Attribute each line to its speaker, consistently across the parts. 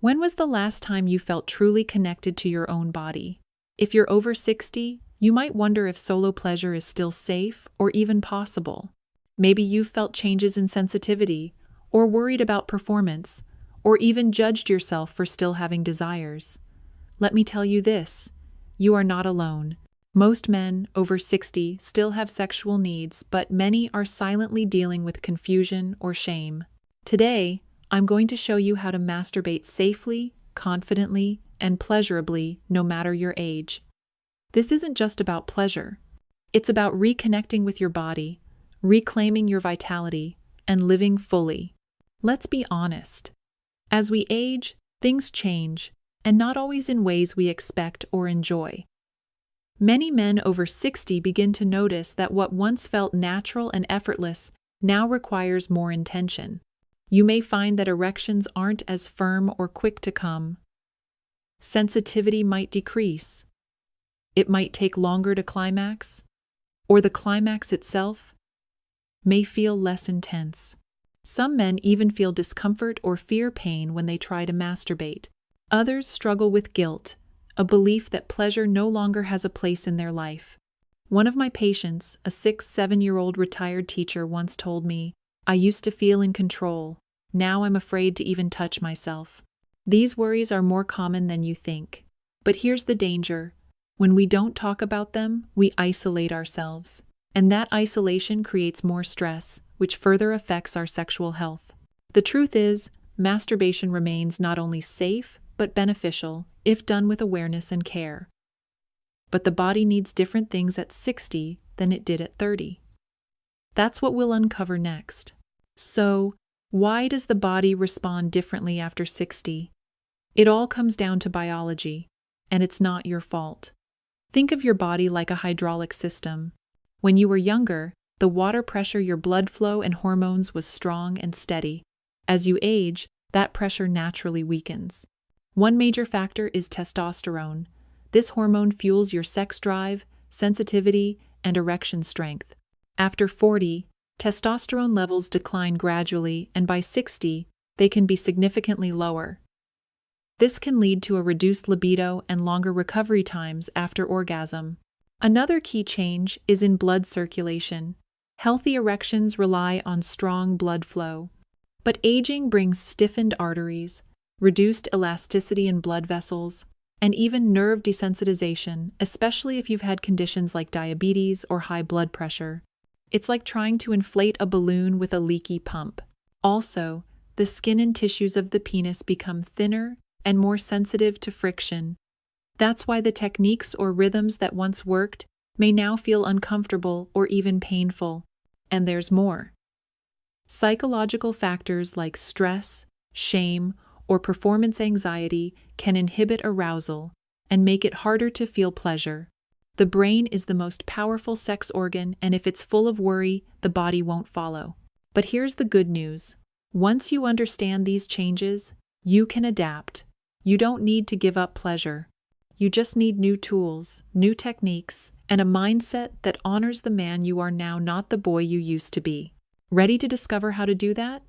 Speaker 1: When was the last time you felt truly connected to your own body? If you're over 60, you might wonder if solo pleasure is still safe or even possible. Maybe you've felt changes in sensitivity, or worried about performance, or even judged yourself for still having desires. Let me tell you this: you are not alone. Most men over 60 still have sexual needs, but many are silently dealing with confusion or shame. Today, I'm going to show you how to masturbate safely, confidently, and pleasurably, no matter your age. This isn't just about pleasure. It's about reconnecting with your body, reclaiming your vitality, and living fully. Let's be honest. As we age, things change, and not always in ways we expect or enjoy. Many men over 60 begin to notice that what once felt natural and effortless now requires more intention. You may find that erections aren't as firm or quick to come. Sensitivity might decrease. It might take longer to climax, or the climax itself may feel less intense. Some men even feel discomfort or fear pain when they try to masturbate. Others struggle with guilt, a belief that pleasure no longer has a place in their life. One of my patients, a 7-year-old retired teacher, once told me, "I used to feel in control. Now I'm afraid to even touch myself." These worries are more common than you think. But here's the danger. When we don't talk about them, we isolate ourselves. And that isolation creates more stress, which further affects our sexual health. The truth is, masturbation remains not only safe, but beneficial, if done with awareness and care. But the body needs different things at 60 than it did at 30. That's what we'll uncover next. So, why does the body respond differently after 60? It all comes down to biology, and it's not your fault. Think of your body like a hydraulic system. When you were younger, the water pressure, your blood flow, and hormones was strong and steady. As you age, that pressure naturally weakens. One major factor is testosterone. This hormone fuels your sex drive, sensitivity, and erection strength. After 40, testosterone levels decline gradually, and by 60, they can be significantly lower. This can lead to a reduced libido and longer recovery times after orgasm. Another key change is in blood circulation. Healthy erections rely on strong blood flow. But aging brings stiffened arteries, reduced elasticity in blood vessels, and even nerve desensitization, especially if you've had conditions like diabetes or high blood pressure. It's like trying to inflate a balloon with a leaky pump. Also, the skin and tissues of the penis become thinner and more sensitive to friction. That's why the techniques or rhythms that once worked may now feel uncomfortable or even painful. And there's more. Psychological factors like stress, shame, or performance anxiety can inhibit arousal and make it harder to feel pleasure. The brain is the most powerful sex organ, and if it's full of worry, the body won't follow. But here's the good news. Once you understand these changes, you can adapt. You don't need to give up pleasure. You just need new tools, new techniques, and a mindset that honors the man you are now, not the boy you used to be. Ready to discover how to do that?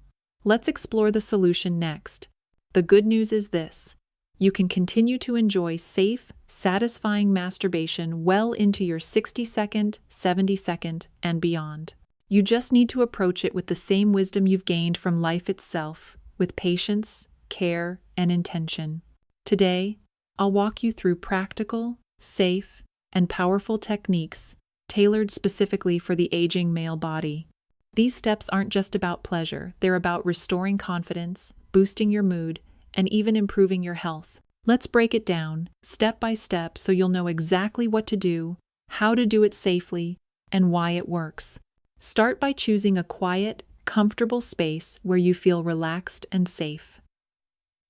Speaker 1: Let's explore the solution next. The good news is this: you can continue to enjoy safe, satisfying masturbation well into your 60-second, 70-second, and beyond. You just need to approach it with the same wisdom you've gained from life itself, with patience, care, and intention. Today, I'll walk you through practical, safe, and powerful techniques tailored specifically for the aging male body. These steps aren't just about pleasure, they're about restoring confidence, boosting your mood, and even improving your health. Let's break it down, step by step, so you'll know exactly what to do, how to do it safely, and why it works. Start by choosing a quiet, comfortable space where you feel relaxed and safe.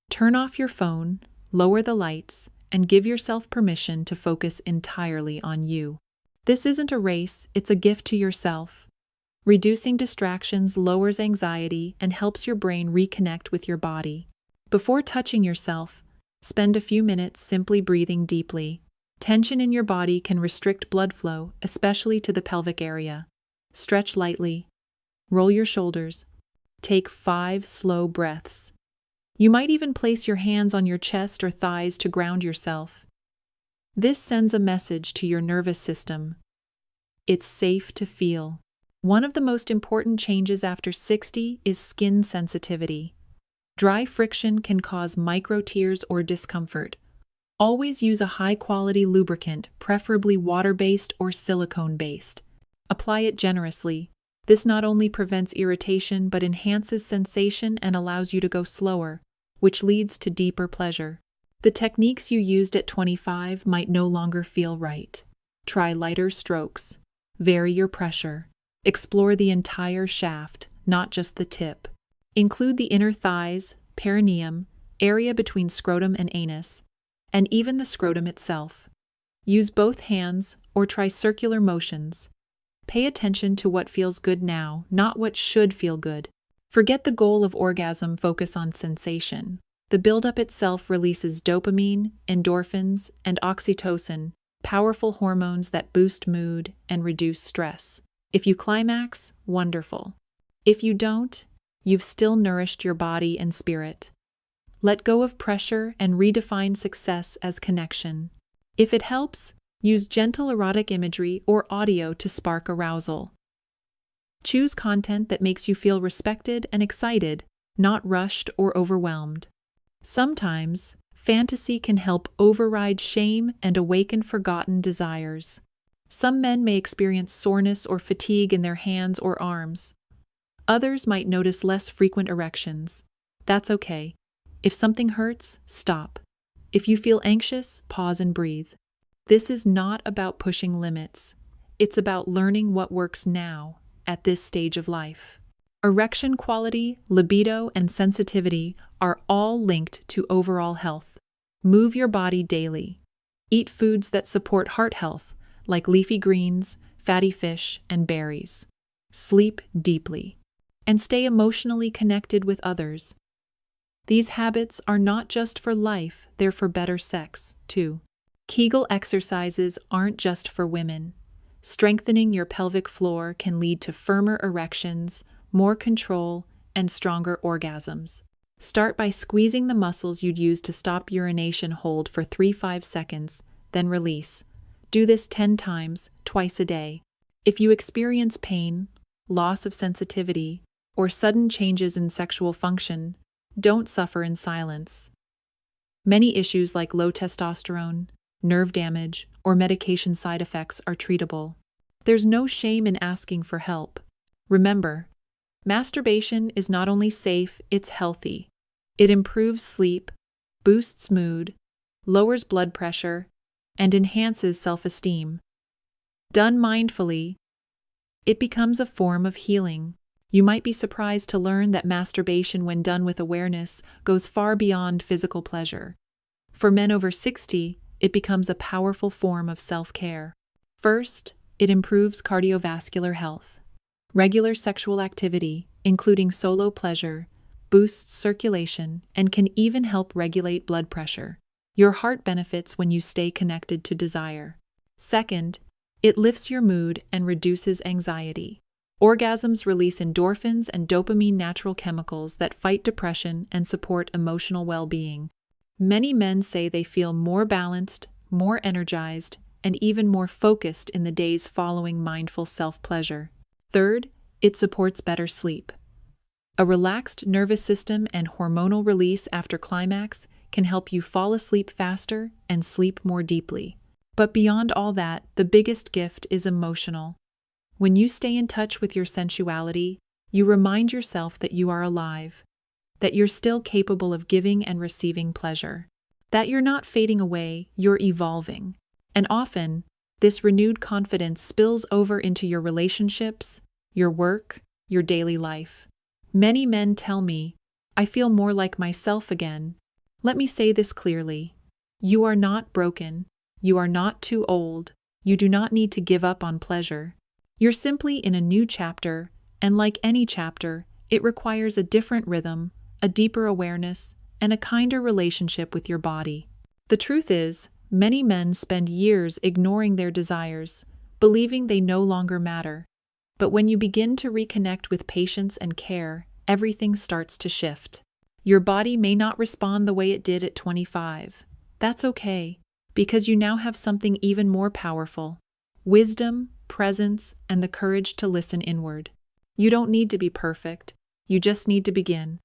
Speaker 1: Turn off your phone, lower the lights, and give yourself permission to focus entirely on you. This isn't a race, it's a gift to yourself. Reducing distractions lowers anxiety and helps your brain reconnect with your body. Before touching yourself, spend a few minutes simply breathing deeply. Tension in your body can restrict blood flow, especially to the pelvic area. Stretch lightly. Roll your shoulders. Take 5 slow breaths. You might even place your hands on your chest or thighs to ground yourself. This sends a message to your nervous system. It's safe to feel. One of the most important changes after 60 is skin sensitivity. Dry friction can cause micro tears or discomfort. Always use a high-quality lubricant, preferably water-based or silicone-based. Apply it generously. This not only prevents irritation but enhances sensation and allows you to go slower, which leads to deeper pleasure. The techniques you used at 25 might no longer feel right. Try lighter strokes. Vary your pressure. Explore the entire shaft, not just the tip. Include the inner thighs, perineum, area between scrotum and anus, and even the scrotum itself. Use both hands or try circular motions. Pay attention to what feels good now, not what should feel good. Forget the goal of orgasm, focus on sensation. The buildup itself releases dopamine, endorphins, and oxytocin, powerful hormones that boost mood and reduce stress. If you climax, wonderful. If you don't, you've still nourished your body and spirit. Let go of pressure and redefine success as connection. If it helps, use gentle erotic imagery or audio to spark arousal. Choose content that makes you feel respected and excited, not rushed or overwhelmed. Sometimes, fantasy can help override shame and awaken forgotten desires. Some men may experience soreness or fatigue in their hands or arms. Others might notice less frequent erections. That's okay. If something hurts, stop. If you feel anxious, pause and breathe. This is not about pushing limits. It's about learning what works now, at this stage of life. Erection quality, libido, and sensitivity are all linked to overall health. Move your body daily. Eat foods that support heart health, like leafy greens, fatty fish, and berries. Sleep deeply. And stay emotionally connected with others. These habits are not just for life, they're for better sex, too. Kegel exercises aren't just for women. Strengthening your pelvic floor can lead to firmer erections, more control, and stronger orgasms. Start by squeezing the muscles you'd use to stop urination. Hold for 3-5 seconds, then release. Do this 10 times, twice a day. If you experience pain, loss of sensitivity, or sudden changes in sexual function, don't suffer in silence. Many issues like low testosterone, nerve damage, or medication side effects are treatable. There's no shame in asking for help. Remember, masturbation is not only safe, it's healthy. It improves sleep, boosts mood, lowers blood pressure, and enhances self-esteem. Done mindfully, it becomes a form of healing. You might be surprised to learn that masturbation, when done with awareness, goes far beyond physical pleasure. For men over 60, it becomes a powerful form of self-care. First, it improves cardiovascular health. Regular sexual activity, including solo pleasure, boosts circulation and can even help regulate blood pressure. Your heart benefits when you stay connected to desire. Second, it lifts your mood and reduces anxiety. Orgasms release endorphins and dopamine, natural chemicals that fight depression and support emotional well-being. Many men say they feel more balanced, more energized, and even more focused in the days following mindful self-pleasure. Third, it supports better sleep. A relaxed nervous system and hormonal release after climax can help you fall asleep faster and sleep more deeply. But beyond all that, the biggest gift is emotional. When you stay in touch with your sensuality, you remind yourself that you are alive, that you're still capable of giving and receiving pleasure, that you're not fading away, you're evolving. And often, this renewed confidence spills over into your relationships, your work, your daily life. Many men tell me, I feel more like myself again. Let me say this clearly. You are not broken. You are not too old. You do not need to give up on pleasure. You're simply in a new chapter, and like any chapter, it requires a different rhythm, a deeper awareness, and a kinder relationship with your body. The truth is, many men spend years ignoring their desires, believing they no longer matter. But when you begin to reconnect with patience and care, everything starts to shift. Your body may not respond the way it did at 25. That's okay, because you now have something even more powerful: wisdom, presence, and the courage to listen inward. You don't need to be perfect. You just need to begin.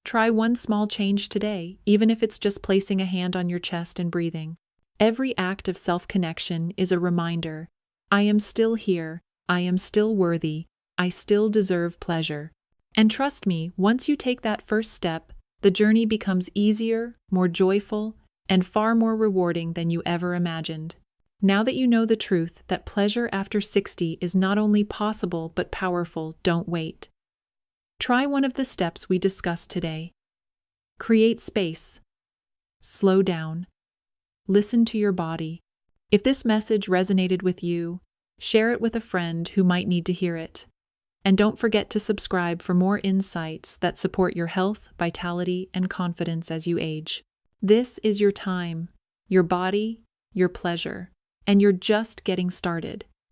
Speaker 1: Try one small change today, even if it's just placing a hand on your chest and breathing. Every act of self-connection is a reminder: I am still here, I am still worthy, I still deserve pleasure. And trust me, once you take that first step, the journey becomes easier, more joyful, and far more rewarding than you ever imagined. Now that you know the truth that pleasure after 60 is not only possible but powerful, don't wait. Try one of the steps we discussed today. Create space. Slow down. Listen to your body. If this message resonated with you, share it with a friend who might need to hear it. And don't forget to subscribe for more insights that support your health, vitality, and confidence as you age. This is your time, your body, your pleasure, and you're just getting started.